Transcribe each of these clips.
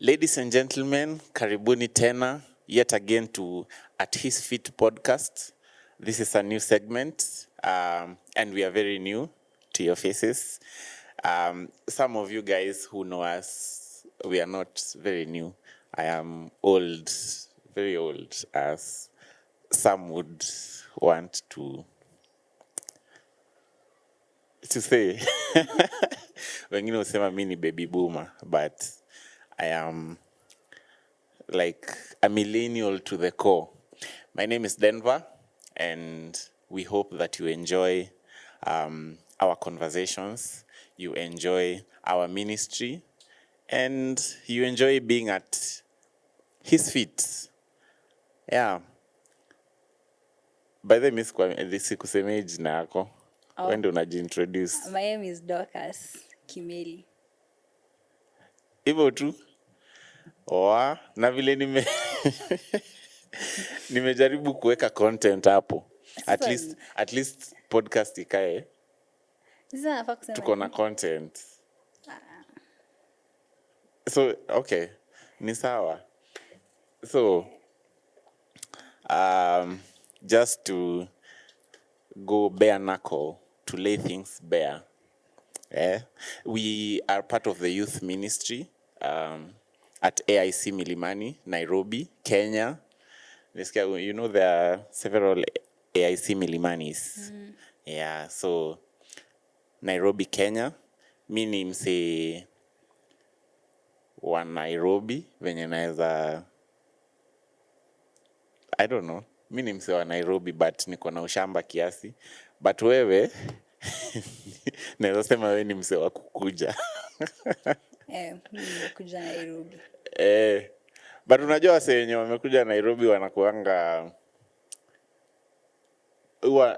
Ladies and gentlemen, karibuni tena yet again to At His Feet podcast. This is a new segment, and we are very new to your faces. Some of you guys who know us, we are not very new. I am old, very old, as some would want to say. Wengine husema mimi ni baby boomer, but I am like a millennial to the core. My name is Denver, and we hope that you enjoy our conversations, you enjoy our ministry, and you enjoy being at his feet. Yeah. By the way, sikusemei jina yako. Wewe ndio unajiintroduce. My name is Dorcas Kimeli. Hivyo tu. Na vile nimejaribu kuweka content hapo. At least podcast ikae. Tuko na content. So, okay. Ni sawa. So, just to go bare knuckle, to lay things bare. We are part of the youth ministry at AIC Milimani, Nairobi, Kenya. You know, there are several AIC Milimanis. Yeah, so Nairobi, Kenya. Mi ni mse wa Nairobi, venye naeza, I don't know. Mi ni mse wa Nairobi, but niko na ushamba kiasi. But wewe, naeza sema wewe ni mse wa kukuja. Mimi nimekuja Nairobi. But unajua wase wenye wamekuja Nairobi wanakuanga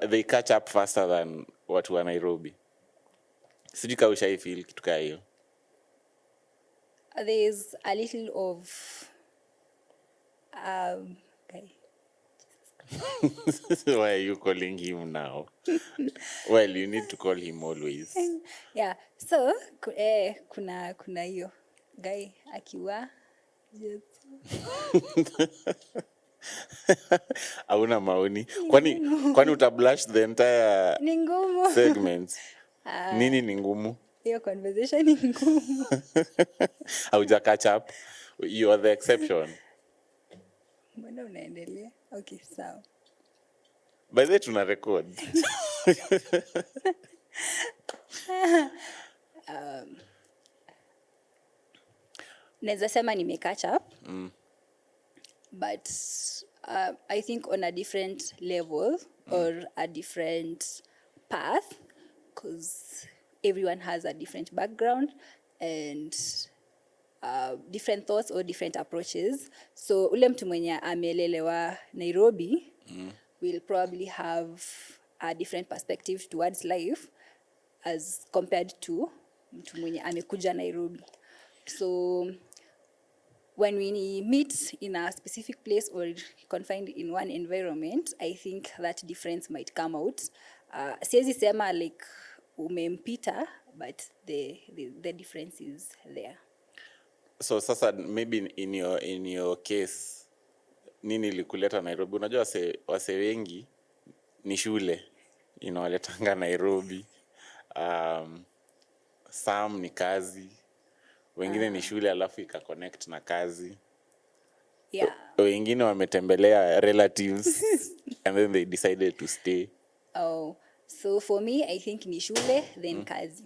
they catch up faster than watu wa Nairobi. Sijui kama ushai feel kitu kama hiyo. There's a little of okay. Why are you calling him now? Well, you need to call him always. Yeah, so kuna hiyo guy akiwa hauna maoni. Kwani utablush the entire segment? Nini ni ngumu? Hiyo conversation ni ngumu. Hauja catch up. You are the exception. Mbona unaendelea? Okay, sawa. By the way, tuna record. Naweza sema nime catch up. But I think on a different level or a different path, because everyone has a different background and different thoughts or different approaches. So ule mtu mwenye amelelewa Nairobi will probably have a different perspective towards life as compared to mtu mwenye amekuja Nairobi. So when we meet in a specific place or confined in one environment, I think that difference might come out. Siwezi sema like umempita, but the difference is there. So sasa maybe in your case, nini likuleta Nairobi? Unajua wase wengi ni shule inawaletanga Nairobi. Some ni kazi. Wengine ni shule alafu ika-connect na kazi. Yeah. Wengine wametembelea relatives and then they decided to stay. Oh, so for me, I think ni shule, then kazi.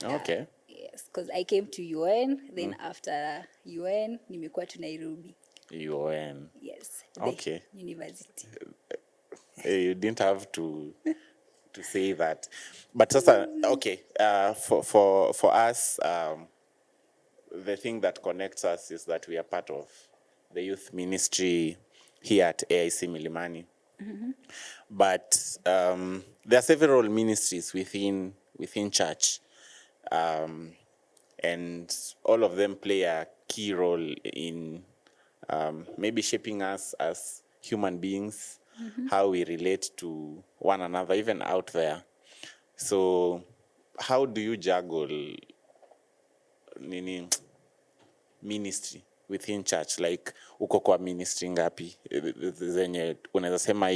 Okay. Yes, because I came to UN, then after UN, nimekuwa to Nairobi. UN. Yes. Okay. University. You didn't have to say that. But sasa, okay, for us, the thing that connects us is that we are part of the youth ministry here at AIC Milimani. But there are several ministries within church, and all of them play a key role in maybe shaping us as human beings, how we relate to one another, even out there. So how do you juggle ministry within church, like uko kwa ministry ngapi zenye unaweza sema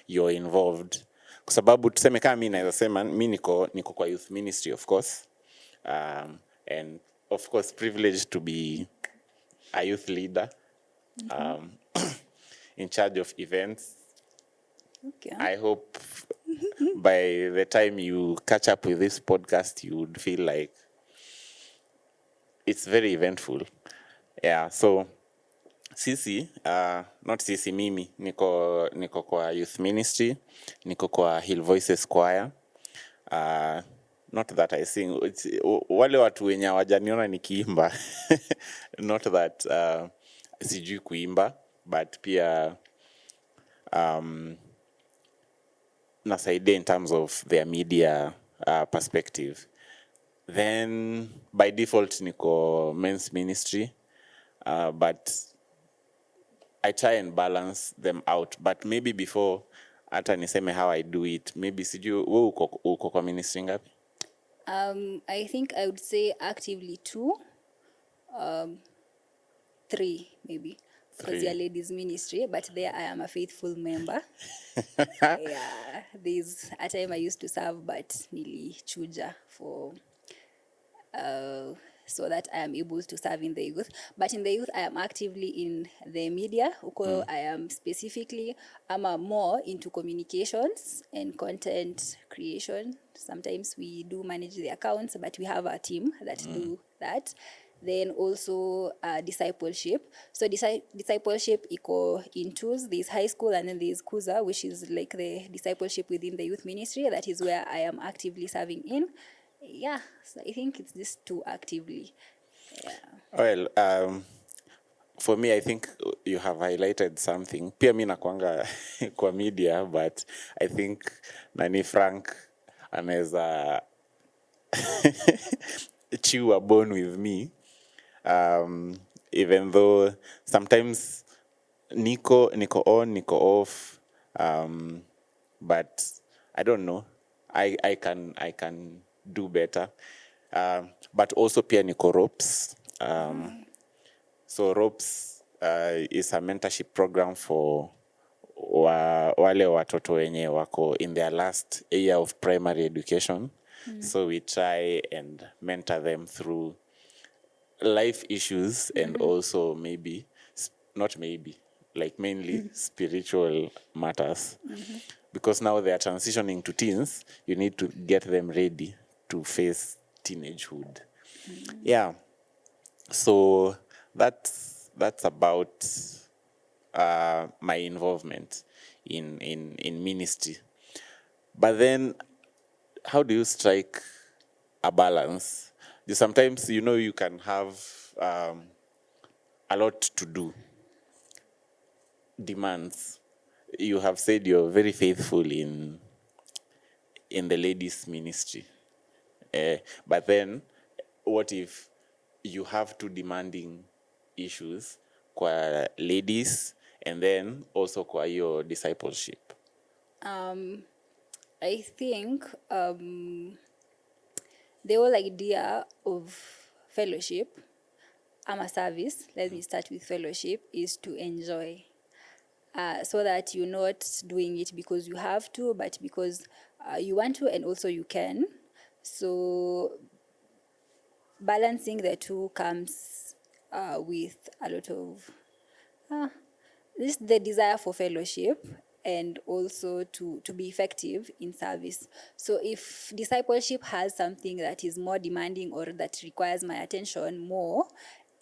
you're involved? Kwa sababu tuseme kama mimi naweza sema mimi niko kwa youth ministry, of course, and of course privileged to be a youth leader, in charge of events. Okay. I hope by the time you catch up with this podcast, you would feel like it's very eventful. Yeah, so sisi, not sisi, mimi, niko kwa youth ministry, niko kwa Hill Voices Choir. Not that I sing, wale watu wenye hawajaniona nikiimba, not that sijui kuimba, but pia nasaidia in terms of their media perspective. Then by default niko men's ministry, but I try and balance them out. But maybe before hata niseme how I do it, maybe sijui wewe uko kwa ministry ngapi? I think I would say actively 2, 3 maybe, because 3. you're ladies ministry, but there I am a faithful member. Yeah, there's a time I used to serve, but nilichuja for so that I am able to serve in the youth. But in the youth, I am actively in the media. I am specifically, I'm more into communications and content creation. Sometimes we do manage the accounts, but we have a team that do that. Then also discipleship. So discipleship iko in twos. There's high school and then there's Kuza, which is like the discipleship within the youth ministry. That is where I am actively serving in. Yeah, so I think it's these 2 actively. Yeah. Well, for me, I think you have highlighted something. Pia mi nakwanga kwa media, but I think Nani Frank anaweza chew a bone with me. Even though sometimes Nico on, Nico off, but I don't know. I can do better. But also pia niko ropes. So ropes is a mentorship program for wale watoto wenye wako in their last year of primary education. So we try and mentor them through life issues and also maybe, not maybe, like mainly spiritual matters. Because now they are transitioning to teens, you need to get them ready to face teenagehood. Yeah. So that's about my involvement in ministry. But then, how do you strike a balance? Sometimes, you can have a lot to do, demands. You have said you're very faithful in the ladies' ministry. But then, what if you have 2 demanding issues kwa ladies and then also kwa your discipleship? I think the whole idea of fellowship, I'm a service, let me start with fellowship, is to enjoy. So that you're not doing it because you have to, but because you want to and also you can. So balancing the 2 comes with a lot of just the desire for fellowship and also to be effective in service. So if discipleship has something that is more demanding or that requires my attention more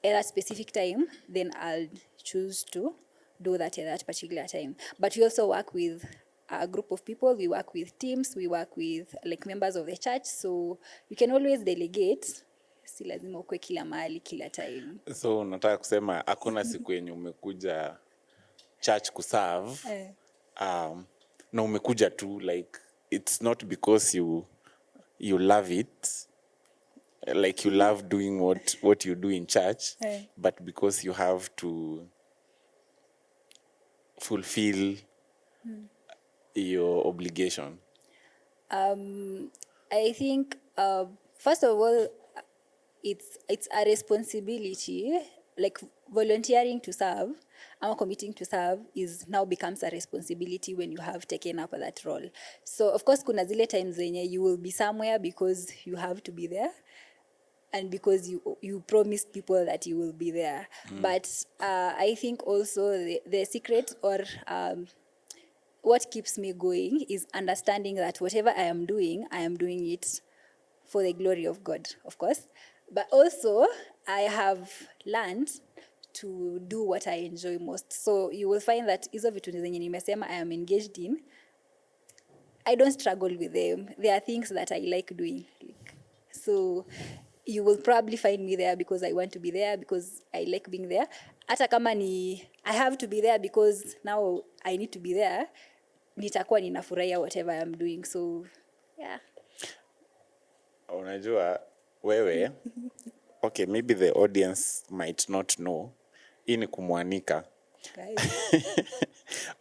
at a specific time, then I'll choose to do that at that particular time. But we also work with a group of people, we work with teams, we work with like members of the church, so you can always delegate. Si lazima ukwe kila mahali kila time. So nataka kusema hakuna siku yenye umekuja church kuserve na umekuja tu, like it's not because you love it, like you love doing what you do in church, but because you have to fulfill your obligation. I think first of all, it's a responsibility like volunteering to serve or committing to serve is now becomes a responsibility when you have taken up that role. So of course kuna zile times zenye you will be somewhere because you have to be there and because you promised people that you will be there. But I think also the secret or what keeps me going is understanding that whatever I am doing it for the glory of God, of course. But also, I have learned to do what I enjoy most. So you will find that hizo vitu zenye nimesema I am engaged in, I don't struggle with them. There are things that I like doing. So you will probably find me there because I want to be there, because I like being there. Hata kama ni I have to be there because now I need to be there, nitakuwa ninafurahia whatever I'm doing. So yeah. Unajua wewe okay, maybe the audience might not know, hii ni kumwanika. Right.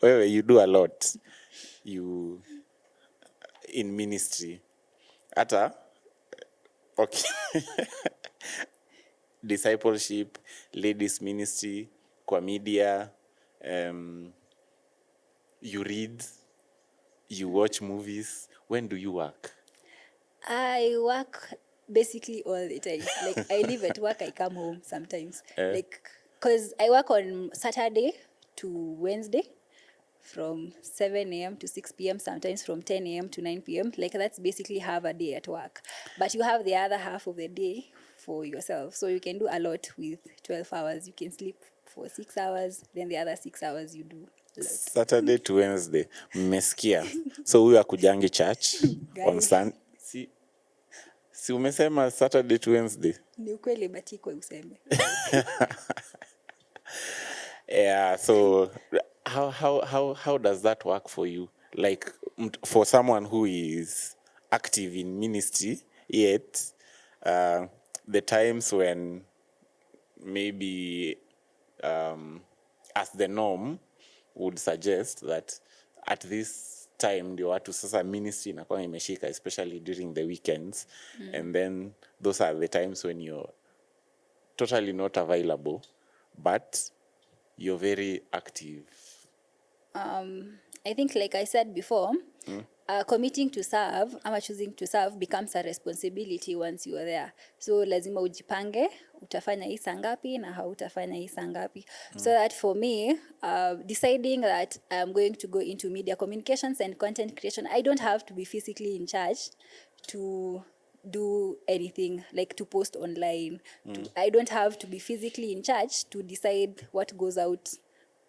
Wewe, you do a lot. You in ministry. Hata okay. Discipleship, ladies ministry, kwa media, you read, you watch movies. When do you work? I work basically all the time. Like I live at work, I come home sometimes. Like, cause I work on Saturday to Wednesday from 7 a.m. to 6 p.m. sometimes from 10 a.m. to 9 p.m. Like that's basically half a day at work. But you have the other half of the day for yourself. So you can do a lot with 12 hours. You can sleep for 6 hours, then the other 6 hours you do. Saturday to Wednesday. Mmesikia. So huyu akujangi church on Sunday. Si umesema Saturday to Wednesday? Ni ukweli batiko useme. Yeah, so how does that work for you? Like for someone who is active in ministry, yet the times when maybe as the norm would suggest that at this time ndio watu sasa ministry inakuwa imeshika, especially during the weekends, and then those are the times when you're totally not available, but you're very active. I think like I said before, committing to serve ama choosing to serve becomes a responsibility once you are there. So lazima ujipange, utafanya hii saa ngapi na hautafanya hii saa ngapi. So that for me, deciding that I'm going to go into media communications and content creation, I don't have to be physically in charge to do anything, like to post online. I don't have to be physically in charge to decide what goes out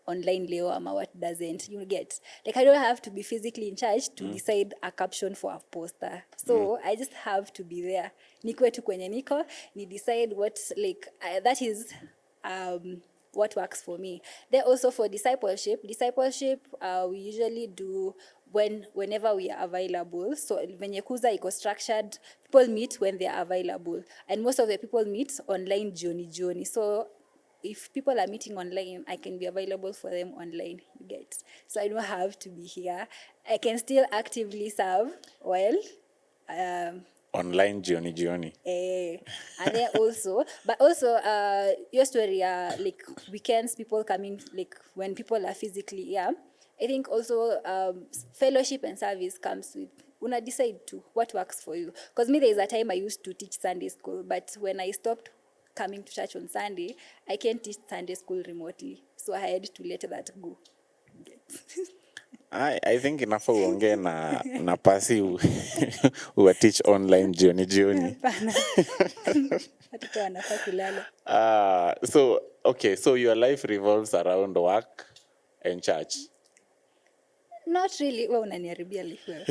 online leo ama what doesn't, you get. Like I don't have to be physically in charge to decide a caption for a poster. So I just have to be there. Nikwe tu kwenye niko, ni decide what, like that is what works for me. Then also for discipleship, we usually do whenever we are available. So venye kuza iko structured, people meet when they are available, and most of the people meet online jioni. So if people are meeting online, I can be available for them online, you get. So I don't have to be here. I can still actively serve while Online jioni. And then also, but also your story, like weekends, people coming, like when people are physically here. I think also fellowship and service comes with, una decide to what works for you. Because me, there is a time I used to teach Sunday school, but when I stopped coming to church on Sunday, I can't teach Sunday school remotely. So I had to let that go. I think inafaa uongee na pasi who teach online jioni. Watoto wanafaa kulala. So okay, so your life revolves around work and church. Not really. Well, unaniharibia life wewe.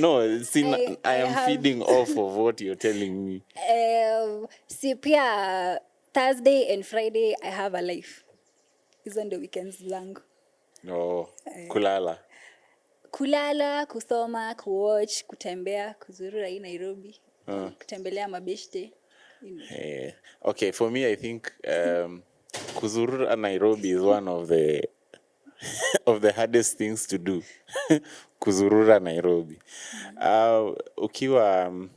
No, see, I am feeding off of what you're telling me. See, pia Thursday and Friday I have a life. Hizo ndio weekends zangu. No, kulala. Kulala, kusoma, kuwatch, kutembea, kuzurura hii Nairobi, kutembelea mabeshte. Okay, for me I think kuzurura Nairobi is one of the hardest things to do. Kuzurura Nairobi. Ukiwa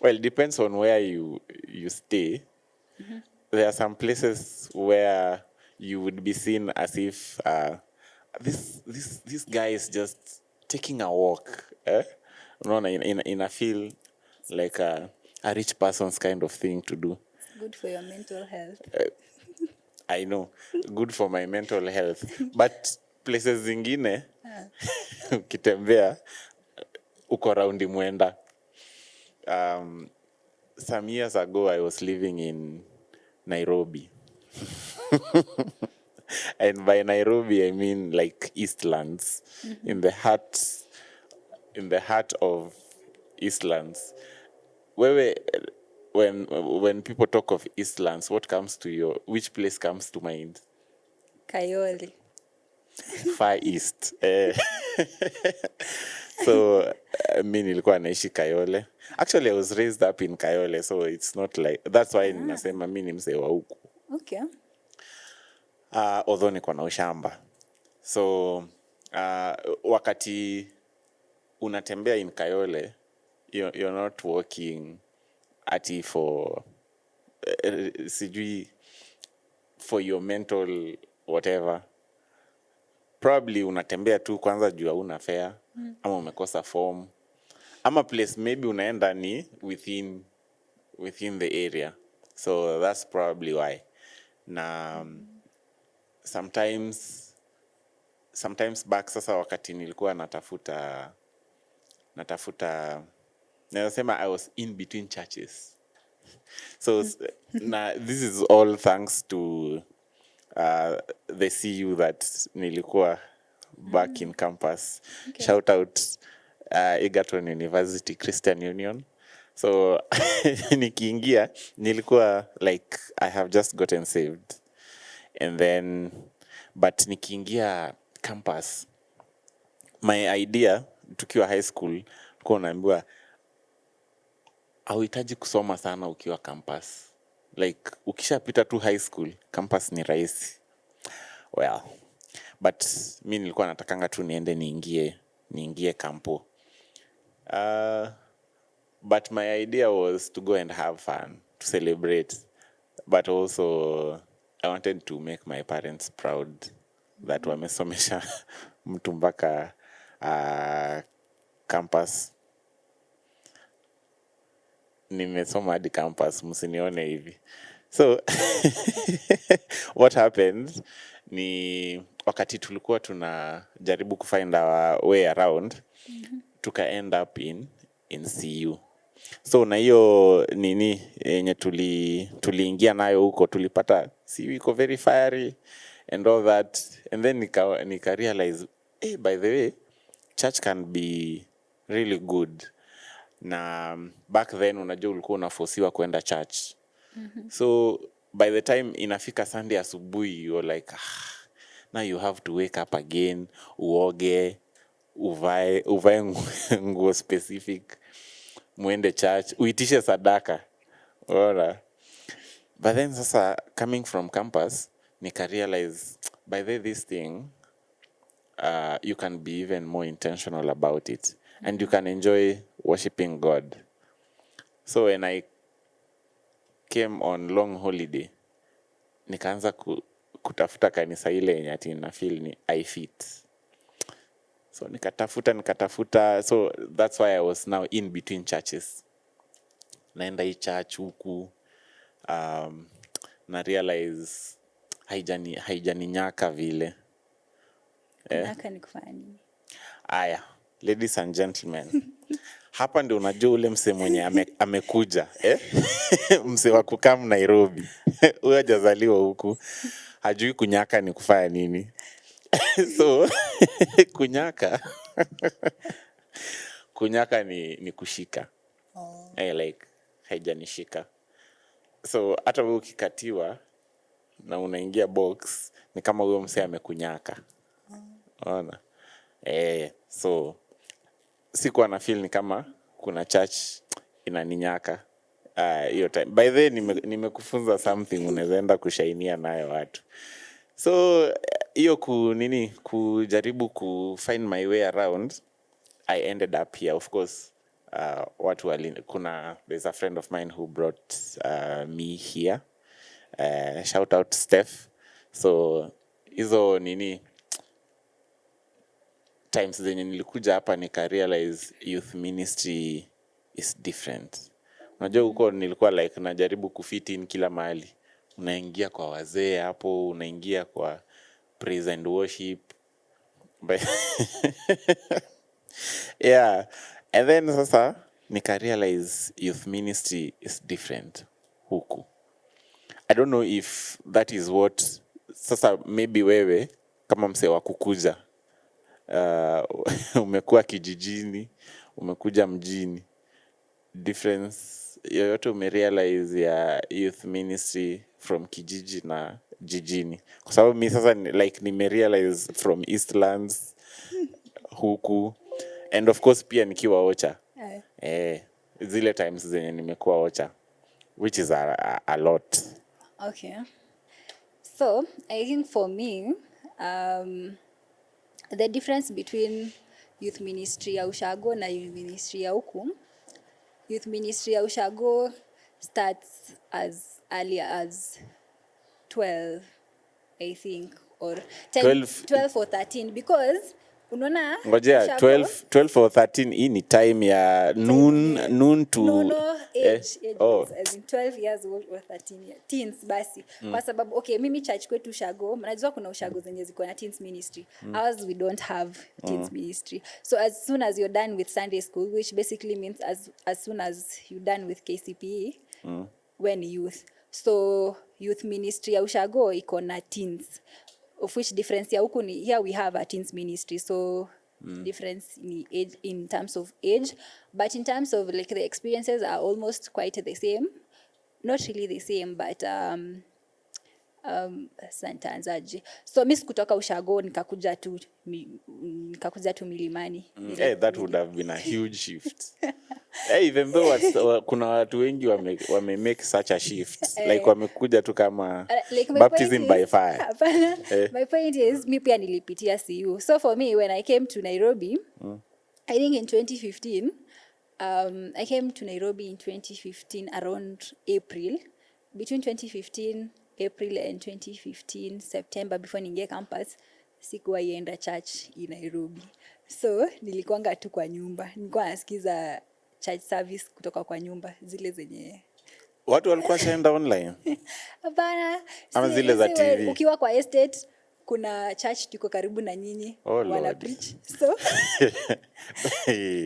well, depends on where you stay. there are some places where you would be seen as if this guy is just taking a walk. Unaona, in a feel like a rich person's kind of thing to do. It's good for your mental health. I know, good for my mental health, but places zingine ukitembea uko raundi mwenda. Some years ago I was living in Nairobi. And by Nairobi I mean like Eastlands, in the heart of Eastlands. When people talk of Eastlands, which place comes to mind? Kayole. Far East. So mi nilikuwa naishi Kayole. Actually I was raised up in Kayole, so it's not like, that's why ninasema mi ni mzee wa huku. Okay. Although niko na ushamba. So wakati unatembea in Kayole, you're not walking ati for sijui for your mental whatever. Probably unatembea tu kwanza juu hauna fare, ama umekosa form, ama place maybe unaenda ni within the area. So that's probably why. Na sometimes back sasa wakati nilikuwa natafuta nasema I was in between churches. So this is all thanks to the CU that nilikuwa back in campus. Okay. Shout out Egerton University Christian Union. So nikiingia nilikuwa like I have just gotten saved, and then but nikiingia campus, my idea tukiwa high school kwa naambiwa hauhitaji kusoma sana ukiwa campus, like ukishapita tu high school campus ni rahisi. Well, but mi nilikuwa natakanga tu niende niingie campo. But my idea was to go and have fun, to celebrate, but also I wanted to make my parents proud that wamesomesha mtu mpaka campus. Nimesoma hadi campus, msinione hivi. So what happened ni wakati tulikuwa tunajaribu kufind our way around, tuka end up in CU. So na hiyo nini yenye tuliingia nayo huko, tulipata CU iko very fiery and all that, and then nika realize, by the way, church can be really good. Na back then unajua ulikuwa unafosiwa kwenda church. So by the time inafika Sunday asubuhi, you're like, now you have to wake up again, uoge, uvae nguo specific, muende church, uitishe sadaka. Ora. But then sasa coming from campus, nika realize by the way, this thing you can be even more intentional about it, and you can enjoy worshiping God. So when I came on long holiday, nikaanza kutafuta kanisa ile yenye ati na feel ni I fit. So nikatafuta, so that's why I was now in between churches. Naenda hii church huku, na realize haijaninyaka vile. Nyaka ni kufanya nini? Aya, ladies and gentlemen, hapa ndio unajua ule mse mwenye amekuja, mse wa kukam Nairobi. Huyo hajazaliwa huku, hajui kunyaka ni kufanya nini. So kunyaka ni kushika. Like haijanishika. So hata wewe ukikatiwa na unaingia box, ni kama huyo mse amekunyaka. Unaona? So sikuwa na feel ni kama kuna church inaninyaka hiyo time. By the way, nimekufunza something unawezaenda kushainia nayo watu. So hiyo kujaribu find my way around, I ended up here. Of course, there's a friend of mine who brought me here, Shout out Steph. So hizo nini times zenye nilikuja hapa nika realize youth ministry is different. Unajua huko nilikuwa like najaribu kufit in kila mahali. Unaingia kwa wazee hapo, unaingia kwa praise and worship. But yeah, and then sasa nika realize youth ministry is different huku. I don't know if that is what sasa maybe wewe kama msee wa kukuja umekuwa kijijini, umekuja mjini, difference yoyote umerealize ya youth ministry from kijiji na jijini? Kwa sababu mi sasa like nimerealize from Eastlands huku, and of course pia nikiwa Ocha. Zile times zenye nimekuwa Ocha, which is a lot. Okay. So, I think for me, the difference between youth ministry ya Ushago na youth ministry ya huku, youth ministry ya Ushago starts as early as 12, I think, or 12 or 13, because unaona ngojea Ushago, 12 or 13 hii ni time ya noon to age as in 12 years old or 13 years teens basi kwa sababu okay mimi church kwetu Ushago najua kuna Ushago zenye ziko na teens ministry. Ours we don't have teens ministry, so as soon as you're done with Sunday school, which basically means as soon as you're done with KCPE, when youth, so youth ministry ya Ushago iko na teens, of which difference ya huku ni here we have a teens ministry, so difference in age, in terms of age, but in terms of like the experiences are almost quite the same, not really the same, but santanzaji. So mimi kutoka Ushago nikakuja tu Milimani. That would have been a huge shift. Even though kuna watu wengi wame make such a shift, like wamekuja tu kama like baptism by fire. My point is mi pia nilipitia CU. So for me when I came to Nairobi, I think in 2015, I came to Nairobi in 2015 around April. Between 2015 April and 2015 September, before ningie campus, sikuwa ienda church in Nairobi. So nilikuanga tu kwa nyumba. Nilikuwa nasikiza church service kutoka kwa nyumba zile zenye watu walikuwa shaenda online. Hapana. Ama zile za TV. Ukiwa kwa estate kuna church tuko karibu na nyinyi wana preach. So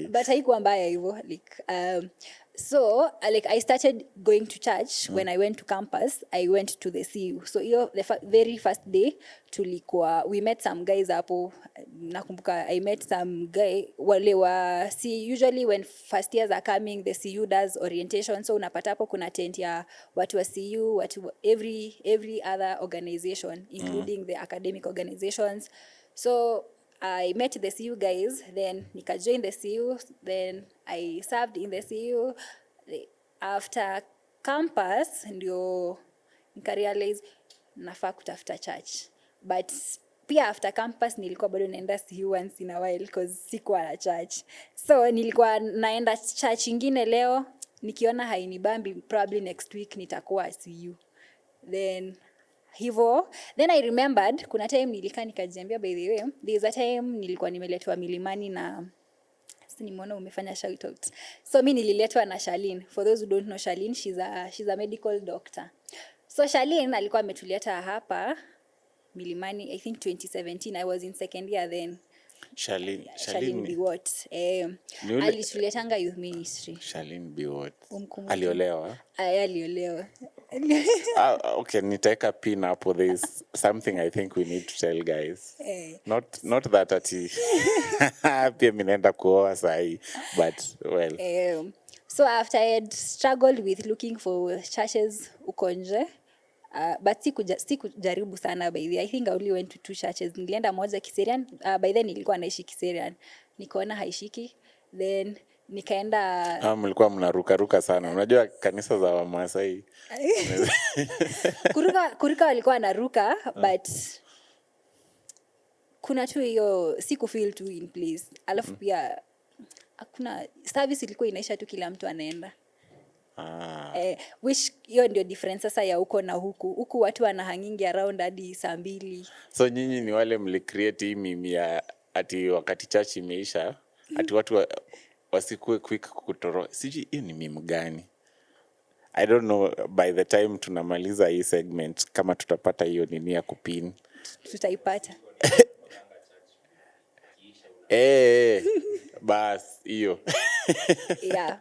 but haikuwa mbaya hivyo like so like I started going to church when I went to campus. I went to the CU. So the very first day tulikuwa, we met some guys hapo. Nakumbuka I met some guy wale wa usually when first years are coming the CU does orientation, so unapata hapo kuna tent ya watu wa CU, watu every other organization including the academic organizations. So I met the CU guys, then nika join the CU, then I served in the CU. After campus ndio nika realize nafaa kutafuta church, but pia after campus nilikuwa bado naenda CU once in a while because sikuwa na church. So nilikuwa naenda church ingine leo, nikiona hainibambi probably next week nitakuwa CU. Then I remembered kuna time nilikaa nikajiambia, by the way there's a time nilikuwa nimeletwa Milimani na nimeona umefanya shout out. So mimi nililetwa na Charlene. For those who don't know Charlene, she's a medical doctor. So Charlene alikuwa ametuleta hapa Milimani, I think 2017. I was in second year then. Charlene Biwot. Alituletanga youth ministry. Charlene Biwot. Aliolewa? Aliolewa. Okay, nitaweka pin hapo. There is something I think we need to tell guys. Not that ati pia minaenda kuoa sahi, but well. So after I had struggled with looking for churches uko nje, but sikujaribu sana by the way. I think I only went to 2 churches. Nilienda moja Kiserian, by then nilikuwa naishi Kiserian. Nikaona haishiki, then nikaenda mlikuwa mnaruka sana. Unajua kanisa za Wamasai kuruka walikuwa naruka, but kuna tu hiyo siku feel tu in place. Alafu pia hakuna service, ilikuwa inaisha tu kila mtu anaenda. Which hiyo ndio difference sasa ya huko na huku watu wanahangingi around hadi saa 2. So nyinyi ni wale mlicreate hii meme ya ati wakati church imeisha ati watu wasikue quick kutoro. Sijui hiyo ni meme gani? I don't know by the time tunamaliza hii segment kama tutapata hiyo nini ya kupin. Tutaipata. Bas hiyo. Yeah.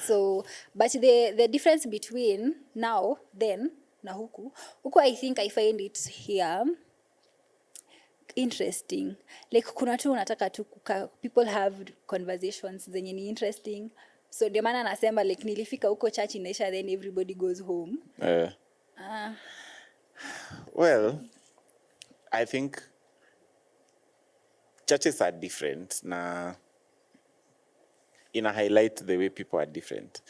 So but the difference between now then na huku I think I find it here interesting. Like kuna tu unataka tu people have conversations zenye ni interesting. So ndio maana nasema like nilifika huko church inaisha then everybody goes home. Well, I think churches are different na in a highlight the way people are different.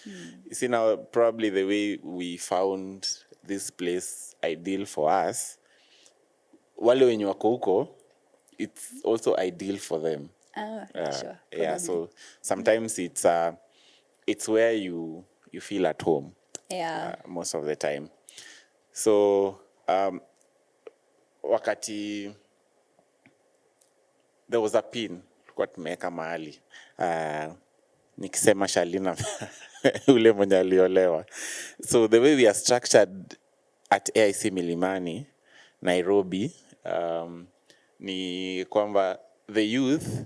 You see now probably the way we found this place ideal for us, wale wenye wako huko, it's also ideal for them. Sure. Yeah, so sometimes it's where you feel at home. Yeah. Most of the time. So wakati there was a pin tulikuwa tumeweka mahali nikisema Shalina ule mwenye aliolewa. So the way we are structured at AIC Milimani Nairobi ni kwamba the youth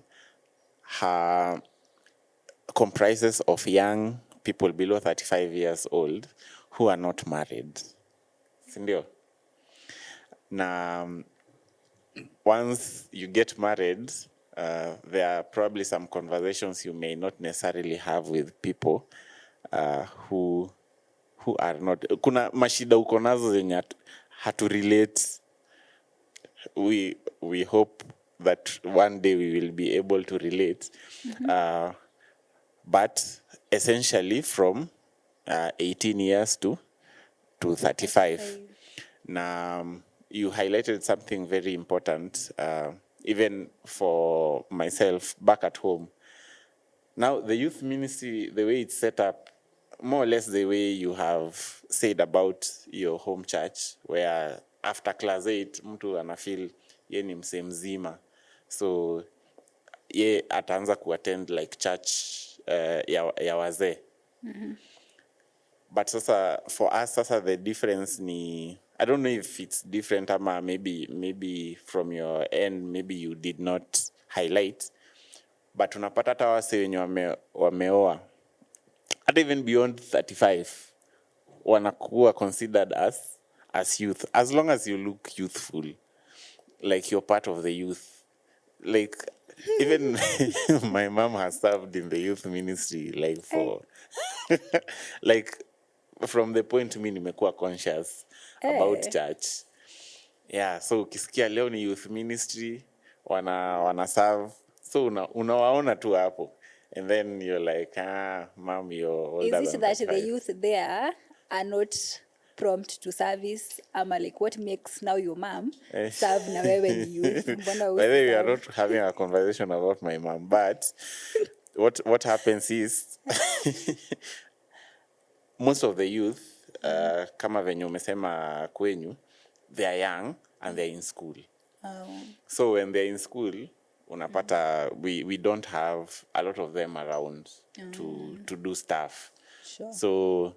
comprises of young people below 35 years old who are not married. Sindio? Na once you get married, there are probably some conversations you may not necessarily have with people who are not. Kuna mashida uko nazo zenye hatu relate. We hope that one day we will be able to relate. But essentially from 18 years to 35. Now, you highlighted something very important, even for myself back at home. Now, the youth ministry, the way it's set up, more or less the way you have said about your home church, where after class 8, mtu anafeel ye ni msee mzima. So, ye ataanza kuattend like church ya wazee. But sasa, for us, sasa the difference ni, I don't know if it's different ama maybe from your end, maybe you did not highlight. But unapata hata wase wenye wameoa, hata even beyond 35, wanakuwa considered as youth. As long as you look youthful, like you're part of the youth. Like, even my mom has served in the youth ministry, like for, like, from the point mi nimekuwa conscious about church. Yeah, so ukisikia leo ni youth ministry, wana serve. So unawaona tu hapo. And then you're like, mom, you're older Is than it that 35. the youth there are not prompt to service? Ama like what makes now your mom serve na wewe ni youth? Mbona By the way, we are serve? not having a conversation about my mom, but what happens is most of the youth, kama venye umesema kwenyu, they are young and they're in school. So when they're in school, unapata we don't have a lot of them around to do stuff. Sure. So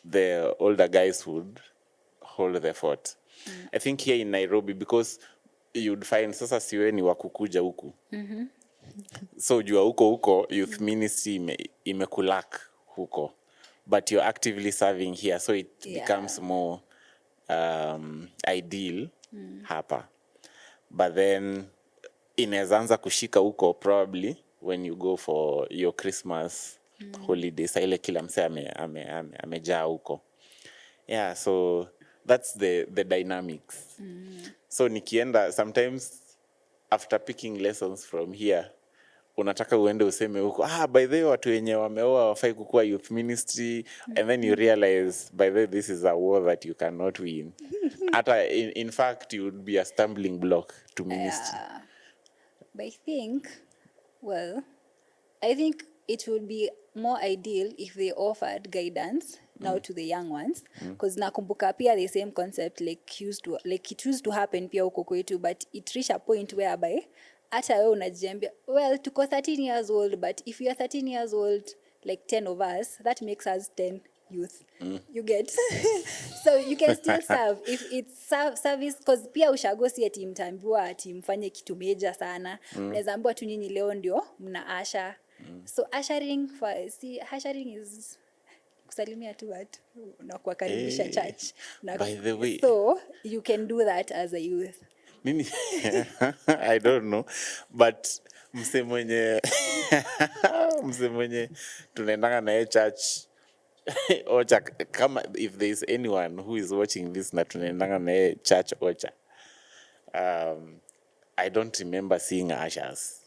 the older guys would hold the fort. I think here in Nairobi, because you'd find sasa siwe ni wakukuja huku. So jua huko youth ministry imekulak huko. But you're actively serving here, so it becomes more ideal hapa. But then inaweza kushika huko probably when you go for your Christmas holidays, ile kila mse amejaa huko. Yeah, so that's the dynamics. So nikienda sometimes after picking lessons from here, unataka uende useme huko, by the way watu wenye wameoa wafai kukua youth ministry, and then you realize by the way this is a war that you cannot win. Hata in fact you would be a stumbling block to ministry. But I think it would be more ideal if they offered guidance now to the young ones, because nakumbuka pia the same concept it used to happen pia huko kwetu, but it reached a point whereby hata wewe unajiambia well tuko 13 years old, but if you are 13 years old like 10 of us, that makes us 10 youth. You get so you can still serve if it's service, because pia ushago si ati mtaambiwa ati mfanye kitu meja sana. Unaweza ambiwa tu nyinyi leo ndio mna asha. So ushering is kusalimia tu watu na kuwakaribisha church By the way, so you can do that as a youth. mimi I don't know, but mse mwenye tunaendanga naye church ocha, kama if there is anyone who is watching this na tunaendanga naye church ocha, I don't remember seeing ushers.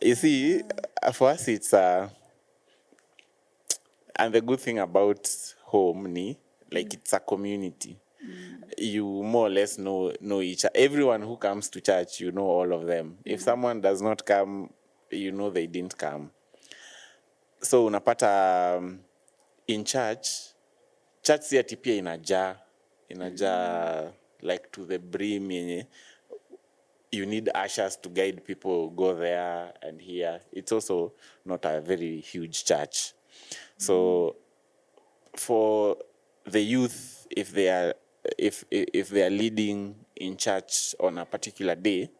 You see, for us it's and the good thing about home ni like it's a community. You more or less know each other. Everyone who comes to church, you know all of them. If someone does not come, you know they didn't come. So unapata in church si ati pia inajaa like to the brim yenye you need ushers to guide people go there and here. It's also not a very huge church. So for the youth, if they are leading in church on a particular day,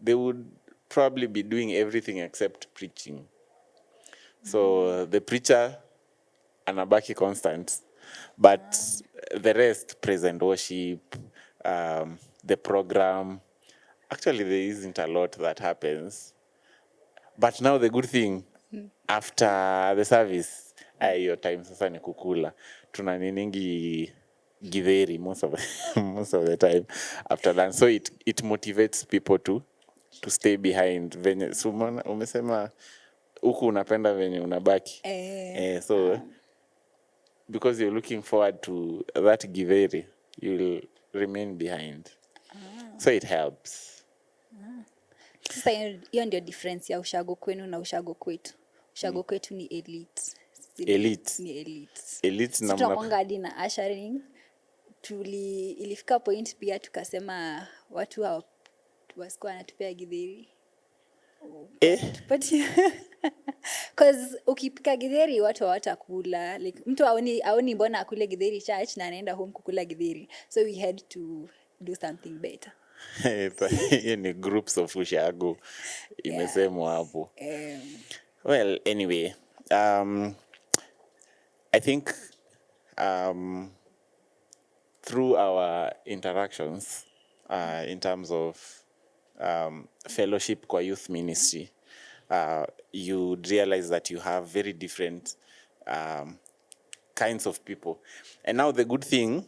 they would probably be doing everything except preaching. So the preacher anabaki constant, but the rest, praise and worship, the program, actually there isn't a lot that happens. But now the good thing, after the service, your time sasa ni kukula. Tuna niningi githeri most of the time after lunch. So it motivates people to stay behind. Venye sumona umesema huku unapenda venye unabaki. So because you're looking forward to that githeri, you'll remain behind. So it helps. Sasa hiyo ndio difference ya ushago kwenu na ushago kwetu. Ushago kwetu ni elite. Ni elite. Elite na tunakwanga hadi na ushering. Ilifika point pia tukasema watu wasikuwa wanatupea githeri. Because ukipika githeri watu hawatakula. Like mtu aoni mbona akule githeri church na anaenda home kukula githeri. So we had to do something better. Ni groups of ushago imesemwa hapo. Well, anyway, I think through our interactions in terms of fellowship kwa youth ministry, you realize that you have very different kinds of people. And now the good thing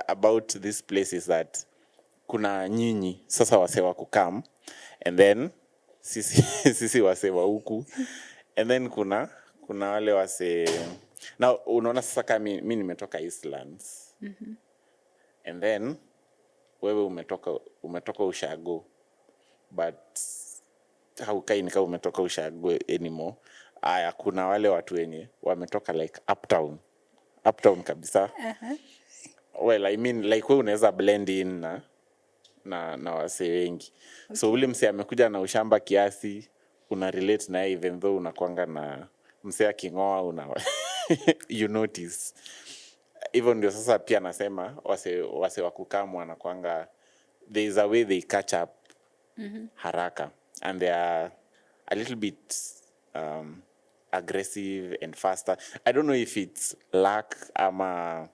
about this place is that kuna nyinyi sasa wase wa kukam, and then sisi wase wa huku, and then kuna wale wase. Now unaona sasa kama mimi nimetoka Eastlands, and then wewe umetoka ushago, but haukai nika umetoka ushago anymore. Aya, kuna wale watu wenye wametoka like uptown kabisa. Well, I mean like wewe unaweza blend in na wase wengi. So ule mse amekuja na ushamba kiasi, una relate na even though unakwanga na mse akingoa you notice. Even ndio sasa pia nasema wase wakukamu wanakwanga, there is a way they catch up haraka, and they are a little bit aggressive and faster. I don't know if it's luck ama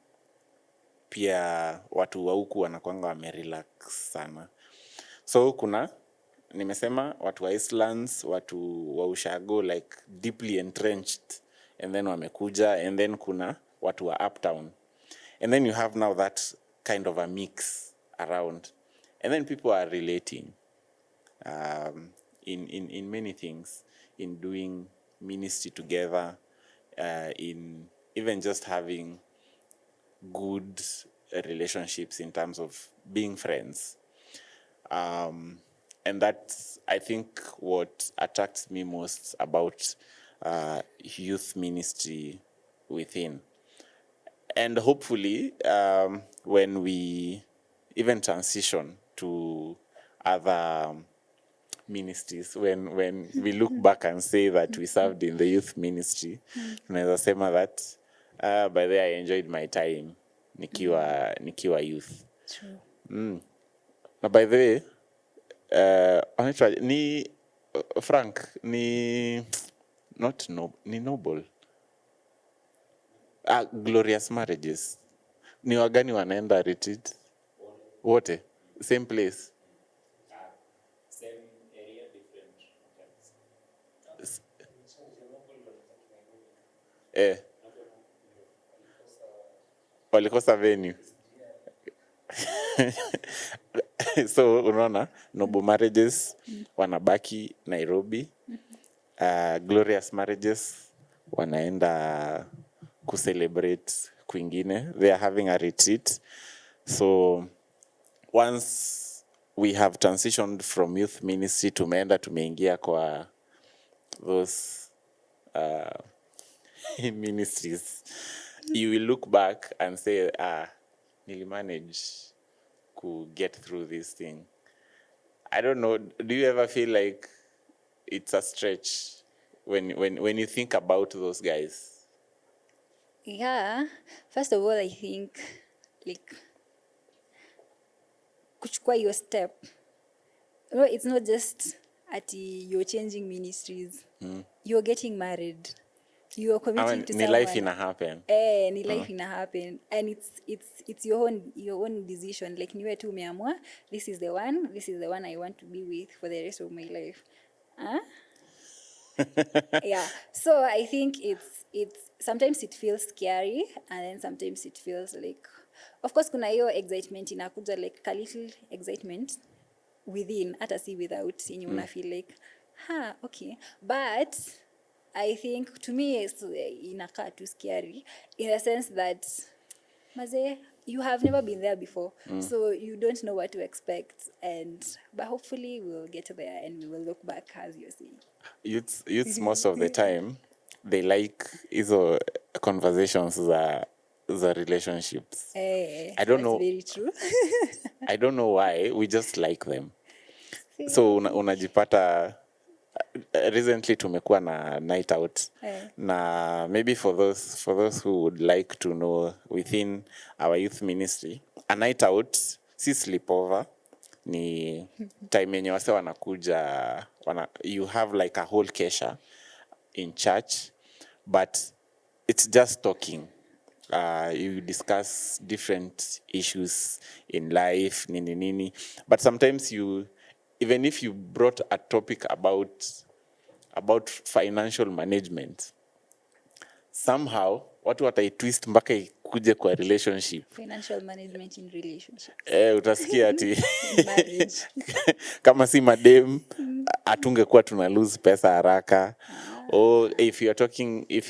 pia watu wa huku wanakwanga wamerelax sana. So kuna nimesema watu wa Eastlands, watu wa ushago like deeply entrenched, and then wamekuja, and then kuna watu wa uptown, and then you have now that kind of a mix around, and then people are relating in many things, in doing ministry together, in even just having good relationships in terms of being friends. And that's, I think, what attracts me most about youth ministry within. And hopefully, when we even transition to other ministries, when we look back and say that we served in the youth ministry, tunaweza sema that by the way I enjoyed my time nikiwa youth. True. Na by the way, anaitwa ni Frank ni not no, ni Noble. Glorious Marriages. Ni wagani wanaenda retreat? Wote same place. Same area, different hotels. Walikosa venue. So unaona Noble Marriages wanabaki Nairobi. Glorious Marriages wanaenda kucelebrate kwingine. They are having a retreat. So once we have transitioned from youth ministry tumeingia kwa those ministries, you will look back and say, nilimanage to get through this thing. I don't know, do you ever feel like it's a stretch when you think about those guys? Yeah, first of all, I think like kuchukua your step. No, it's not just you're changing ministries. You're getting married. You're committing to Ni someone. life ina happen. Ni life ina happen, and it's your own decision. Like niwe tu umeamua, this is the one I want to be with for the rest of my life. Yeah, so I think it's sometimes it feels scary, and then sometimes it feels like, of course kuna hiyo excitement inakuja, like a little excitement within, hata si without, yenye una feel like okay, but I think to me it's inakaa too scary in the sense that maze, you have never been there before, so you don't know what to expect, but hopefully we'll get there and we will look back, as you're saying. Youths most of the time they like hizo conversations za relationships. I don't know. Very true. I don't know why, we just like them. So unajipata recently tumekuwa na night out. Na maybe for those who would like to know, within our youth ministry, a night out si sleepover, ni time yenye wase wanakuja you have like a whole kesha in church, but it's just talking. You discuss different issues in life, nini. But sometimes even if you brought a topic about financial management, somehow watu wataitwist mpaka ikuje kwa relationship. Financial management in relationships. Utasikia ati Marriage. kama si madem atungekuwa tuna lose pesa haraka. Or if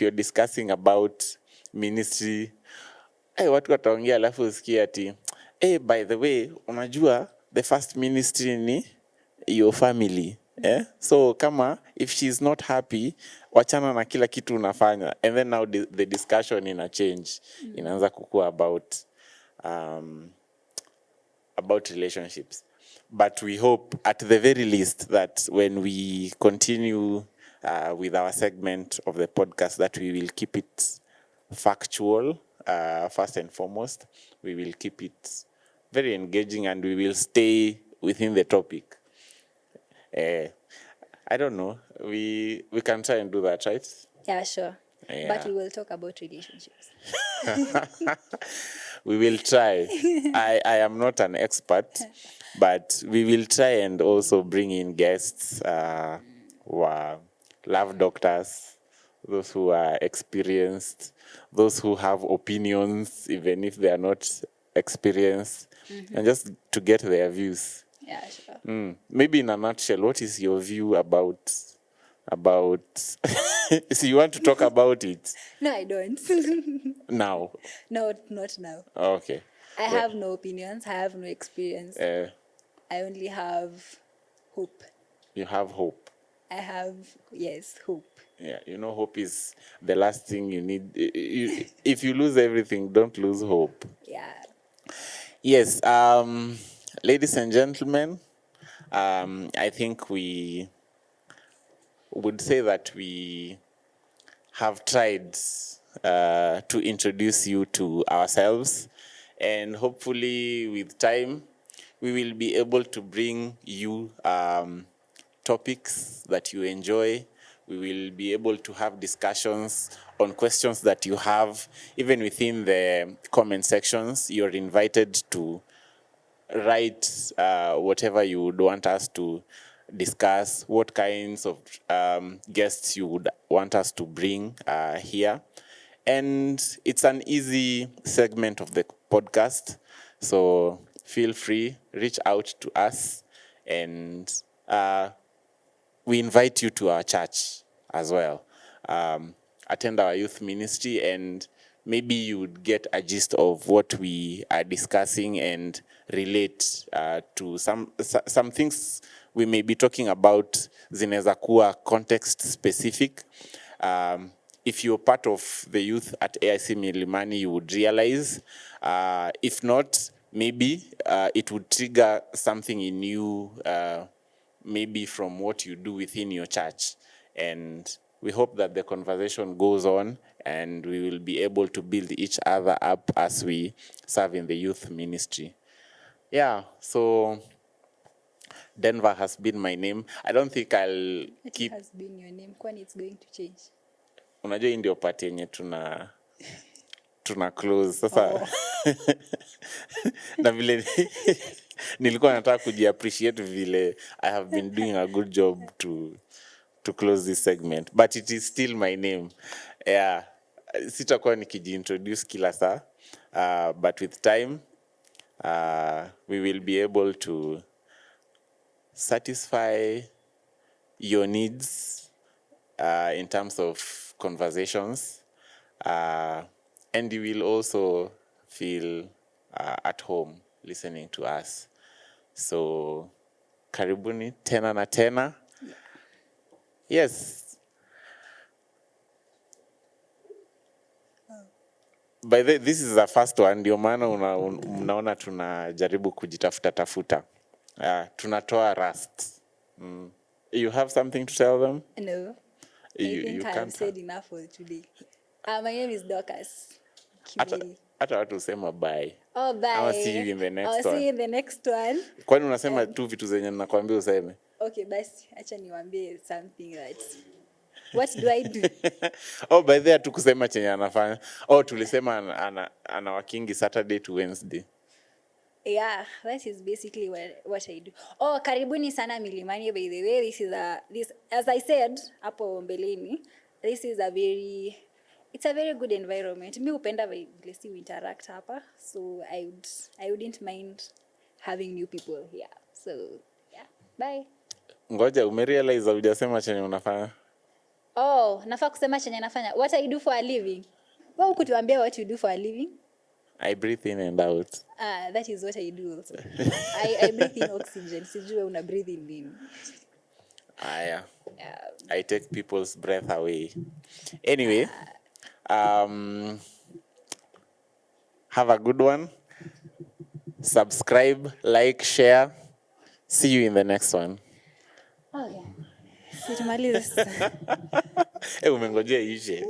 you're discussing about ministry, watu wataongea alafu usikie ati by the way unajua the first ministry ni your family. So kama if she's not happy, wachana na kila kitu unafanya, and then now the discussion ina change, inaanza kukua about relationships. But we hope at the very least that when we continue with our segment of the podcast, that we will keep it factual, first and foremost. We will keep it very engaging, and we will stay within the topic. I don't know. We can try and do that, right? Yeah, sure. Yeah. But we will talk about relationships. We will try. I am not an expert, but we will try and also bring in guests who are love doctors, those who are experienced, those who have opinions, even if they are not experienced, and just to get their views. Yeah, sure. Maybe in a nutshell, what is your view about so you want to talk about it No, I don't. now? No, not now. Okay. I have no opinions. I have no experience. I only have hope. You have hope. I have, yes, hope. Yeah, hope is the last thing you need. If you lose everything, don't lose hope. Yeah. Yes, ladies and gentlemen, I think we would say that we have tried to introduce you to ourselves, and hopefully with time we will be able to bring you topics that you enjoy. We will be able to have discussions on questions that you have. Even within the comment sections, you're invited to write whatever you would want us to discuss, what kinds of guests you would want us to bring here. And it's an easy segment of the podcast. So feel free, reach out to us, and we invite you to our church as well. Attend our youth ministry, and maybe you would get a gist of what we are discussing and relate to some things we may be talking about. Zinaweza kuwa context specific. If you're part of the youth at AIC Milimani, you would realize. If not, maybe it would trigger something in you, maybe from what you do within your church. And we hope that the conversation goes on and we will be able to build each other up as we serve in the youth ministry. Yeah, so Denver has been my name. I don't think I'll It keep... has been your name, kwani it's going to change. Unajua hii ndio part yenye tuna close sasa. Na vile nilikuwa nataka kujiappreciate vile I have been doing a good job to close this segment, but it is still my name. Yeah, sitakuwa nikijiintroduce kila saa, but with time we will be able to satisfy your needs in terms of conversations, and you will also feel at home listening to us. So karibuni tena na tena. Yes. By the this is the first one, ndio maana mnaona tunajaribu kujitafuta. Tunatoa rust. You have something to tell them? No. I think I have said enough for today. My name is Dorcas. Hata watu usema bye. Oh, bye. I'll see you in the next one. I'll see you in the next one. Kwani unasema tu vitu zenye ninakwambia useme? Okay, basi acha niwaambie something that... What do I do? Oh, by there tu kusema chenye anafanya. Oh, tulisema ana working Saturday to Wednesday. Yeah, that is basically what I do. Oh, karibuni sana Milimani, by the way. This as I said hapo mbeleni, this is it's a very good environment. Mi upenda vile si interact hapa, so I wouldn't mind having new people here. So, yeah. Bye. Ngoja, umerealize hujasema chenye unafanya? Oh, nafaa kusema chenye nafanya. What I do for a living. Wewe ukutuambia what you do for a living? I breathe in and out. That is what I do also. I breathe in oxygen. Sijui una breathe in nini. Yeah. I take people's breath away. Anyway, have a good one. Subscribe, like, share. See you in the next one. Okay. Situmalize sasa. Umengojea ishe.